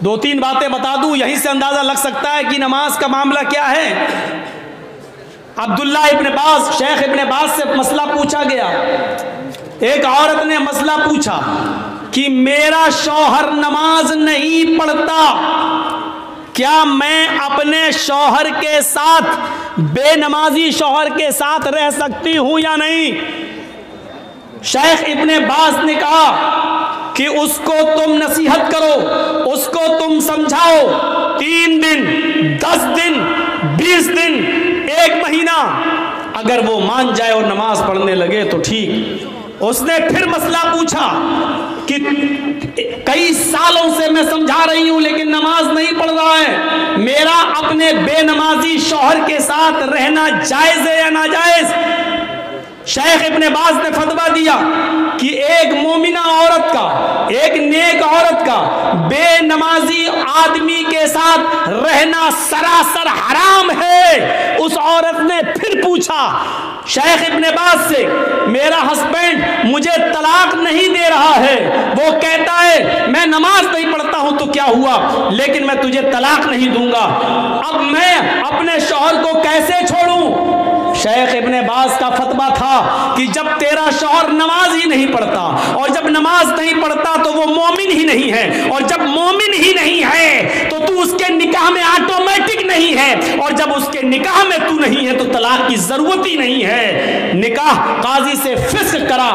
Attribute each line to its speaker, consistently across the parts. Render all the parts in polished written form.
Speaker 1: दो तीन बातें बता दूं, यहीं से अंदाजा लग सकता है कि नमाज का मामला क्या है। अब्दुल्ला इब्न बाज, शेख इब्न बाज से मसला पूछा गया। एक औरत ने मसला पूछा कि मेरा शौहर नमाज नहीं पढ़ता, क्या मैं अपने शौहर के साथ, बेनमाजी शौहर के साथ रह सकती हूं या नहीं। शेख इब्न बाज ने कहा कि उसको तुम नसीहत करो, उसको तुम समझाओ, 3 दिन, 10 दिन, 20 दिन, 1 महीना, अगर वो मान जाए और नमाज पढ़ने लगे तो ठीक। उसने फिर मसला पूछा कि कई सालों से मैं समझा रही हूं लेकिन नमाज नहीं पढ़ रहा है, मेरा अपने बेनमाजी शौहर के साथ रहना जायज है या नाजायज। शेख इब्न बाज ने फतवा दिया कि एक मोमिना औरत का, एक नेक औरत का बेनमाजी आदमी के साथ रहना सरासर हराम है। उस औरत ने फिर पूछा शेख इब्न बाज से, मेरा हस्बैंड मुझे तलाक नहीं दे रहा है, वो कहता है मैं नमाज नहीं पढ़ता हूं तो क्या हुआ, लेकिन मैं तुझे तलाक नहीं दूंगा, अब मैं अपने शौहर को कैसे छोड़ूं। शेख इब्न बाज का फतवा था कि जब तेरा शौहर नमाज ही नहीं पढ़ता, और जब नमाज नहीं पढ़ता तो वो मोमिन ही नहीं है, और जब मोमिन ही नहीं है तो तू उसके निकाह में ऑटोमेटिक नहीं है, और जब उसके निकाह में तू नहीं है तो तलाक की जरूरत ही नहीं है। निकाह काजी से फिस्क करा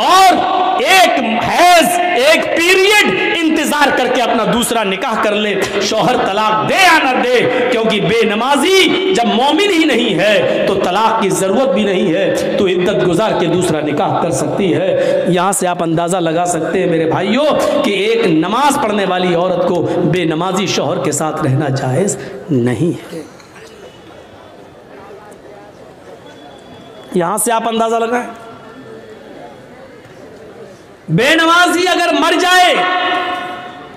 Speaker 1: और एक हैज, एक पीरियड इंतजार करके अपना दूसरा निकाह कर ले, शौहर तलाक दे या ना दे, क्योंकि बेनमाजी जब मोमिन ही नहीं है तो तलाक की जरूरत भी नहीं है, तो इद्दत गुजार के दूसरा निकाह कर सकती है। यहां से आप अंदाजा लगा सकते हैं मेरे भाइयों कि एक नमाज पढ़ने वाली औरत को बेनमाजी शौहर के साथ रहना जायज नहीं है। यहां से आप अंदाजा लगाएं, बेनमाजी अगर मर जाए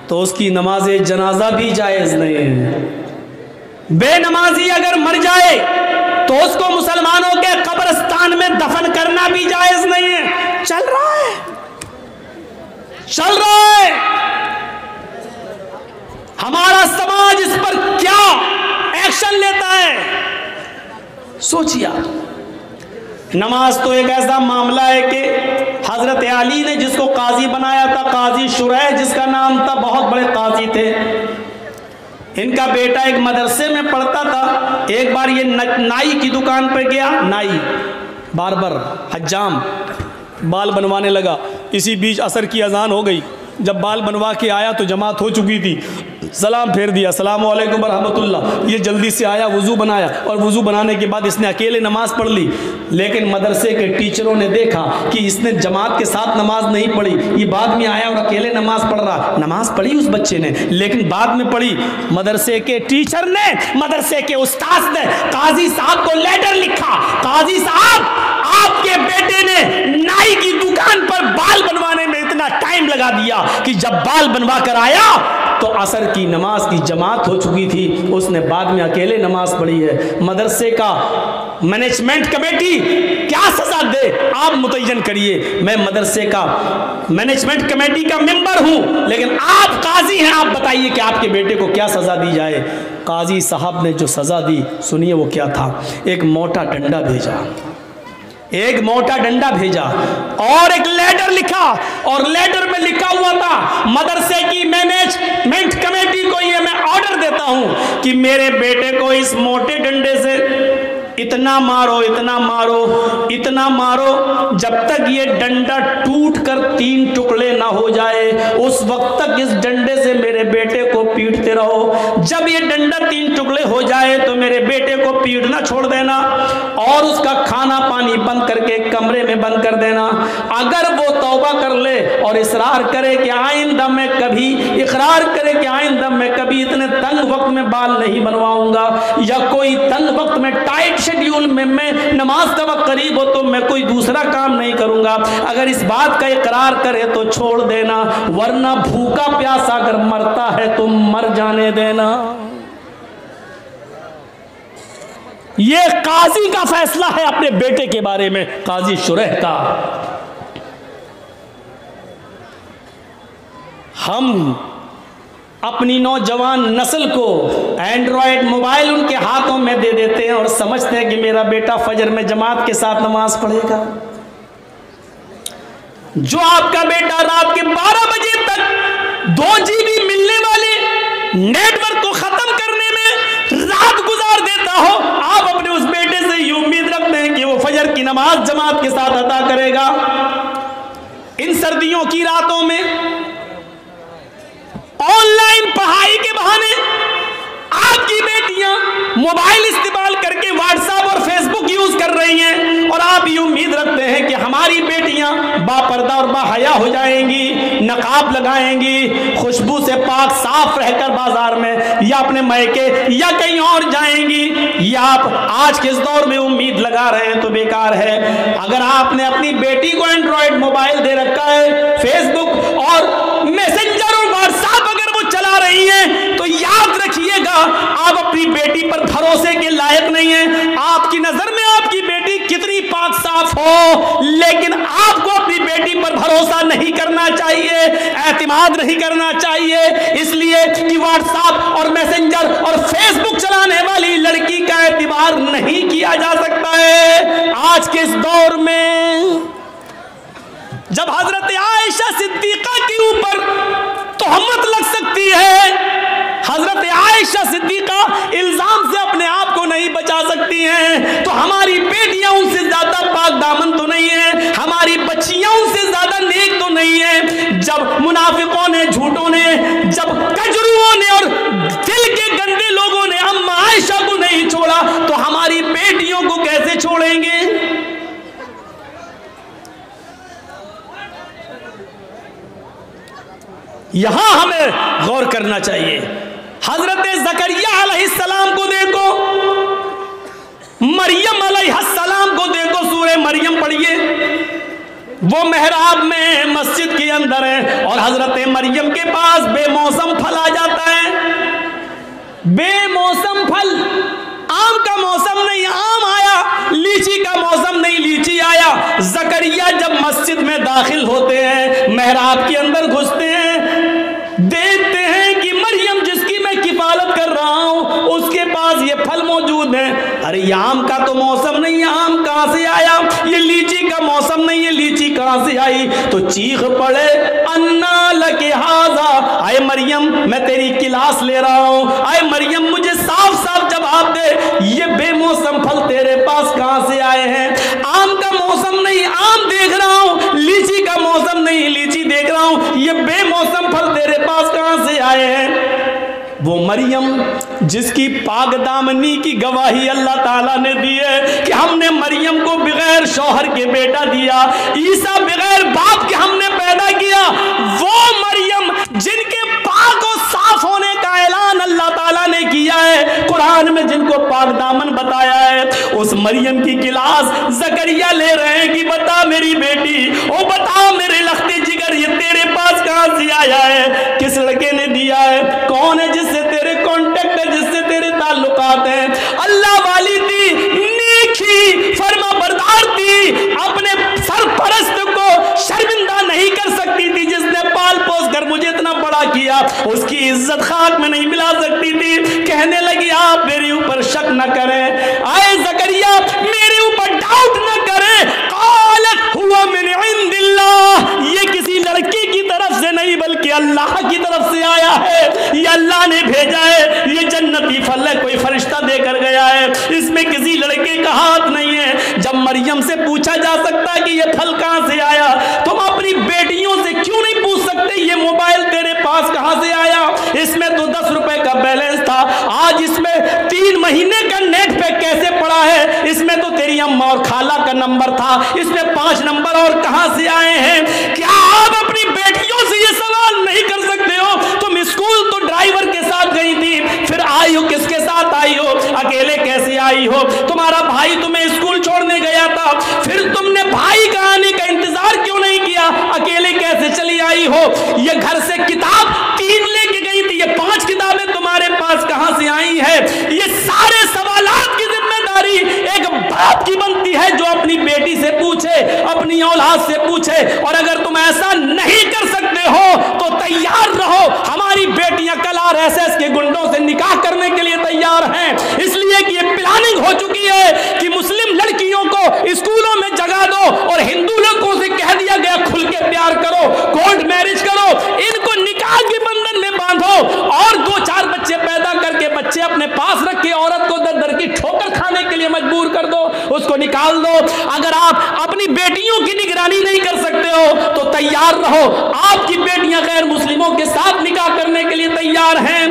Speaker 1: तो उसकी नमाज जनाजा भी जायज नहीं है। बेनमाजी अगर मर जाए तो उसको मुसलमानों के कब्रिस्तान में दफन करना भी जायज नहीं है। चल रहा है, चल रहा है। हमारा समाज इस पर क्या एक्शन लेता है सोचिए। नमाज तो एक ऐसा मामला है कि हजरत अली ने जिसको काजी बनाया था, काजी शुरैह जिसका नाम था, बहुत बड़े काजी थे। इनका बेटा एक मदरसे में पढ़ता था। एक बार ये नाई की दुकान पर गया, नाई बार्बर हज्जाम बाल बनवाने लगा। इसी बीच असर की अजान हो गई। जब बाल बनवा के आया तो जमात हो चुकी थी, सलाम फेर दिया, अस्सलाम वालेकुम रहमतुल्लाह। ये जल्दी से आया, वज़ू बनाया, और वज़ू बनाने के बाद इसने अकेले नमाज पढ़ ली। लेकिन मदरसे के टीचरों ने देखा कि इसने जमात के साथ नमाज नहीं पढ़ी, ये बाद में आया और अकेले नमाज पढ़ रहा। नमाज पढ़ी उस बच्चे ने, लेकिन बाद में पढ़ी। मदरसे के टीचर ने, मदरसे के उस्ताद ने काजी साहब को लेटर लिखा, काजी साहब आपके बेटे ने नाई की दुकान पर बाल बनवाने में इतना टाइम लगा दिया कि जब बाल बनवा कर आया तो असर की नमाज की जमात हो चुकी थी, उसने बाद में अकेले नमाज पढ़ी है। मदरसे का मैनेजमेंट कमेटी क्या सजा दे आप मुतय्यन करिए। मैं मदरसे का मैनेजमेंट कमेटी का मेंबर हूं, लेकिन आप काजी हैं, आप बताइए कि आपके बेटे को क्या सजा दी जाए। काजी साहब ने जो सजा दी सुनिए वो क्या था। एक मोटा डंडा भेजा, एक मोटा डंडा भेजा और एक लेटर लिखा, और लेटर में लिखा हुआ था मदरसे की मैनेजमेंट कमेटी को ये मैं ऑर्डर देता हूं कि मेरे बेटे को इस मोटे डंडे से इतना मारो, इतना मारो, इतना मारो, जब तक ये डंडा टूट कर 3 टुकड़े ना हो जाए उस वक्त तक इस डंडे से मेरे बेटे को पीटते रहो। जब ये डंडा 3 टुकड़े हो जाए तो मेरे बेटे को पीटना छोड़ देना और उसका खाना पानी बंद करके कमरे में बंद कर देना। अगर वो तौबा कर ले और इसरार करे कि आइंदा मैं कभी, इकरार करे कि आइंदा मैं कभी इतने तंग वक्त में बाल नहीं बनवाऊंगा, या कोई तंग वक्त में टाइट शेड्यूल में मैं नमाज का वक्त करीब हो तो मैं कोई दूसरा काम नहीं करूंगा, अगर इस बात का इकरार करे तो छोड़ देना, वरना भूखा प्यासा अगर मरता है तो मर जाने देना। यह काजी का फैसला है अपने बेटे के बारे में, काजी शुरैह का। अपनी नौजवान नस्ल को एंड्रॉयड मोबाइल उनके हाथों में दे देते हैं और समझते हैं कि मेरा बेटा फजर में जमात के साथ नमाज पढ़ेगा। जो आपका बेटा रात के 12 बजे तक 2 GB मिलने वाले नेटवर्क को खत्म करने में रात गुजार देता हो, आप अपने उस बेटे से ये उम्मीद रखते हैं कि वो फजर की नमाज जमात के साथ अदा करेगा। इन सर्दियों की रातों में ऑनलाइन पढ़ाई के बहाने आपकी बेटियां मोबाइल इस्तेमाल करके व्हाट्सएप और फेसबुक यूज कर रही हैं और आप ये उम्मीद रखते हैं कि हमारी बेटियां बापर्दा और बाहया हो जाएंगी, नकाब लगाएंगी, खुशबू से पाक साफ रहकर बाजार में या अपने मायके या कहीं और जाएंगी। ये आप आज के इस दौर में उम्मीद लगा रहे हैं तो बेकार है। अगर आपने अपनी बेटी को एंड्रॉयड मोबाइल दे रखा है, फेसबुक और मैसेंजर और व्हाट्सएप अगर वो चला रही है, तो याद रखिएगा आप अपनी बेटी पर भरोसे के लायक नहीं है। आपकी नजर में आपकी बेटी कितनी पाक साफ हो, लेकिन आपको अपनी बेटी पर भरोसा नहीं करना चाहिए, एतमाद नहीं करना चाहिए, इसलिए कि व्हाट्सएप और मैसेंजर और फेसबुक चलाने वाली लड़की का एतबार नहीं किया जा सकता है। आज के इस दौर में जब हजरत आयशा सिद्दीका के ऊपर तोहमत लग सकती है, हजरत आयशा सिद्दीका इल्जाम से अपने आप को नहीं बचा सकती हैं, तो हमारी बेटियां उनसे ज्यादा पाक दामन तो नहीं है, हमारी बच्चियां उनसे ज्यादा नेक तो नहीं है। जब मुनाफिकों ने, झूठों ने, जब कजरुओं ने और दिल के गंदे लोगों ने अम्मा आयशा को नहीं छोड़ा, तो हमारी बेटियों को कैसे छोड़ेंगे? यहां हमें गौर करना चाहिए। हजरत ज़करिया अलैहिस्सलाम को देखो, मरियम अलैहिस्सलाम को देखो, सूरह मरियम पढ़िए। वो मेहराब में मस्जिद के अंदर है और हजरत मरियम के पास बेमौसम फल आ जाता है। बेमौसम फल, आम का मौसम नहीं आम आया, लीची का मौसम नहीं लीची आया। ज़करिया जब मस्जिद में दाखिल होते हैं, मेहराब के अंदर घुसते हैं, देखते हैं कि मरियम जिसकी मैं किफालत कर रहा हूं उसके पास ये फल मौजूद है। अरे ये आम का तो मौसम नहीं, आम कहां से आया? ये लीची का मौसम नहीं है, लीची कहां से आई? तो चीख पड़े, अन्ना लके हाजा, आए मरियम मैं तेरी क्लास ले रहा हूं, आए मरियम मुझे साफ साफ जवाब दे, ये बेमौसम फल तेरे पास कहां से आए हैं? आम का मौसम नहीं आम देख रहा हूं, लीची का मौसम नहीं लीची देख रहा हूं, ये बेमौसम फल तेरे पास कहां से आए हैं? वो मरियम जिसकी पाक दामनी की गवाही अल्लाह ताला ने दी है कि हमने मरियम को बगैर शौहर के बेटा दिया, ईसा बगैर बाप के हमने पैदा किया, वो मरियम जिनके पाक और साफ होने का ऐलान अल्लाह ताला ने किया है, कुरान में जिनको पाक दामन बताया है, उस मरियम की क्लास ज़करिया ले रहे हैं कि बता मेरी बेटी, ओ बता मेरे लख्ते जिगर, ये तेरे पास कहां से आया है? किस लड़के ने दिया है? कौन है जिससे तेरे कांटेक्ट है, जिससे तेरे ताल्लुकात हैं? अल्लाह वाली थी, नेकी फरमा बरदार थी, अपने सरपरस्त को शर्मिंदा नहीं कर सकती थी, जिसने पाल पोस कर मुझे इतना बड़ा किया, उसकी इज्जत खाक में नहीं मिला सकती थी। कहने लगी आप मेरे ऊपर शक न करें, आए ज़करिया मेरे ऊपर डाउट न करें, क़ालत हुवा मिन इंदिल्लाह, ये किसी लड़की की तरफ से नहीं बल्कि अल्लाह की तरफ से आया है, ये अल्लाह ने भेजा है, ये जन्नती फल है, कोई फरिश्ता देकर गया है, इसमें किसी लड़के का हाथ नहीं है। जब मरियम से पूछा जा सकता है कि ये फल कहां से आया, तुम अपनी बेटियों से क्यों नहीं पूछ सकते ये मोबाइल तेरे पास कहां से आया? इसमें तो 10 रुपए का बैलेंस था, आज इसमें 3 महीने का नेट पैक कैसे पड़ा है? इसमें तो तेरी अम्मा और खाला का नंबर था, इसमें 5 नंबर और कहां से आए हैं? क्या आप अपनी बेटियों से ये सवाल नहीं कर सकते हो? तुम स्कूल तो ड्राइवर के साथ गई थी, फिर आई हो किसके साथ आई हो? अकेले कैसे आई हो? तुम्हारा भाई तुम्हें स्कूल छोड़ने गया था, फिर तुमने भाई का आने का इंतजार क्यों नहीं किया? अकेले कैसे चली आई हो? ये घर से किताब 3 लेके गई थी, ये 5 किताबें तुम्हारे पास कहां से आई है? ये सारे सवालात की जिम्मेदारी एक बाप की बनती है जो अपनी बेटी से पूछे अपनी औलाद से पूछे। और अगर तुम ऐसा नहीं कर सकते हो तो तैयार रहो, हमारी बेटियां कल आरएसएस के गुंडों से निकाह करने के लिए तैयार हैं, इसलिए कि ये प्लानिंग हो चुकी है कि मुस्लिम लड़कियों को स्कूलों में जगा दो और हिंदू लड़कों से कह दिया गया खुल के प्यार करो, कोर्ट मैरिज करो, इनको निकाह के बंधन में बांधो और 2-4 बच्चे पैदा करके बच्चे अपने पास रखे, औरत को दर दर की ठोकर खाने के लिए मजबूर कर दो, उसको निकाल दो। अगर आप अपनी बेटियों की निगरानी नहीं कर सकते हो तो तैयार रहो, आपकी बेटियां गैर मुस्लिमों के साथ निकाह करने के लिए तैयार हैं।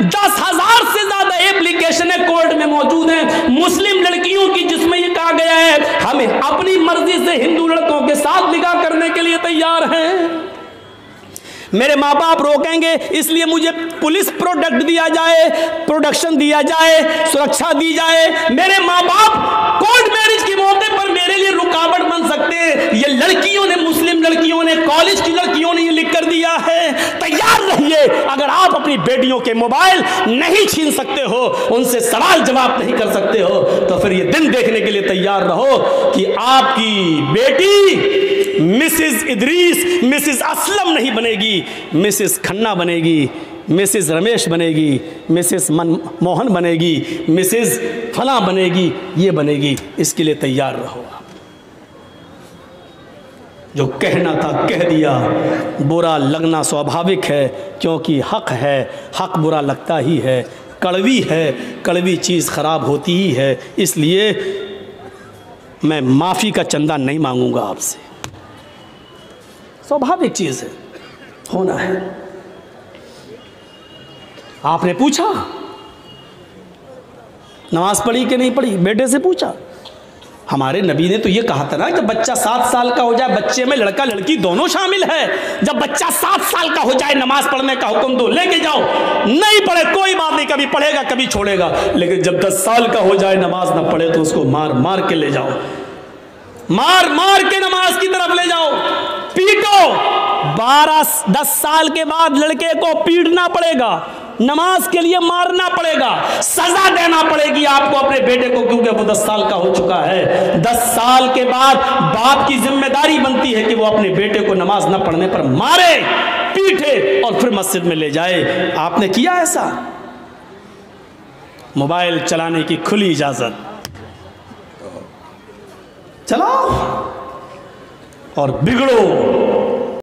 Speaker 1: 10,000 से ज्यादा एप्लीकेशन कोर्ट में मौजूद हैं मुस्लिम लड़कियों की, जिसमें यह कहा गया है हमें अपनी मर्जी से हिंदू लड़कों के साथ निकाह करने के लिए तैयार हैं। मेरे माँ बाप रोकेंगे इसलिए मुझे पुलिस प्रोडक्ट दिया जाए, प्रोडक्शन दिया जाए, सुरक्षा दी जाए। मेरे माँ बाप कोर्ट मैरिज के मौके पर मेरे लिए रुकावट बन सकते हैं। ये लड़कियों ने, मुस्लिम लड़कियों ने, कॉलेज की लड़कियों ने ये लिख कर दिया है। तैयार रहिए, अगर आप अपनी बेटियों के मोबाइल नहीं छीन सकते हो, उनसे सवाल जवाब नहीं कर सकते हो, तो फिर ये दिन देखने के लिए तैयार रहो कि आपकी बेटी मिसेस इदरीस, मिसेस असलम नहीं बनेगी, मिसेस खन्ना बनेगी, मिसेस रमेश बनेगी, मिसेस मनमोहन बनेगी, मिसेस फला बनेगी, ये बनेगी। इसके लिए तैयार रहो। जो कहना था कह दिया, बुरा लगना स्वाभाविक है क्योंकि हक है, हक बुरा लगता ही है, कड़वी है, कड़वी चीज़ खराब होती ही है, इसलिए मैं माफ़ी का चंदा नहीं मांगूंगा आपसे। स्वाभाविक चीज़ है, होना है। आपने पूछा नमाज पढ़ी कि नहीं पढ़ी, बेटे से पूछा। हमारे नबी ने तो ये कहा था ना, जब बच्चा 7 साल का हो जाए, बच्चे में लड़का लड़की दोनों शामिल है, जब बच्चा 7 साल का हो जाए नमाज पढ़ने का हुक्म दो, लेके जाओ। नहीं पढ़े कोई बात नहीं, कभी पढ़ेगा कभी छोड़ेगा, लेकिन जब 10 साल का हो जाए नमाज ना पढ़े तो उसको मार मार के ले जाओ, मार मार के नमाज की तरफ ले जाओ, पीटो। 12-10 साल के बाद लड़के को पीटना पड़ेगा, नमाज के लिए मारना पड़ेगा, सजा देना पड़ेगी आपको अपने बेटे को, क्योंकि वो 10 साल का हो चुका है। 10 साल के बाद बाप की जिम्मेदारी बनती है कि वो अपने बेटे को नमाज न पढ़ने पर मारे, पीटे और फिर मस्जिद में ले जाए। आपने किया ऐसा? मोबाइल चलाने की खुली इजाजत, चलाओ और बिगड़ो।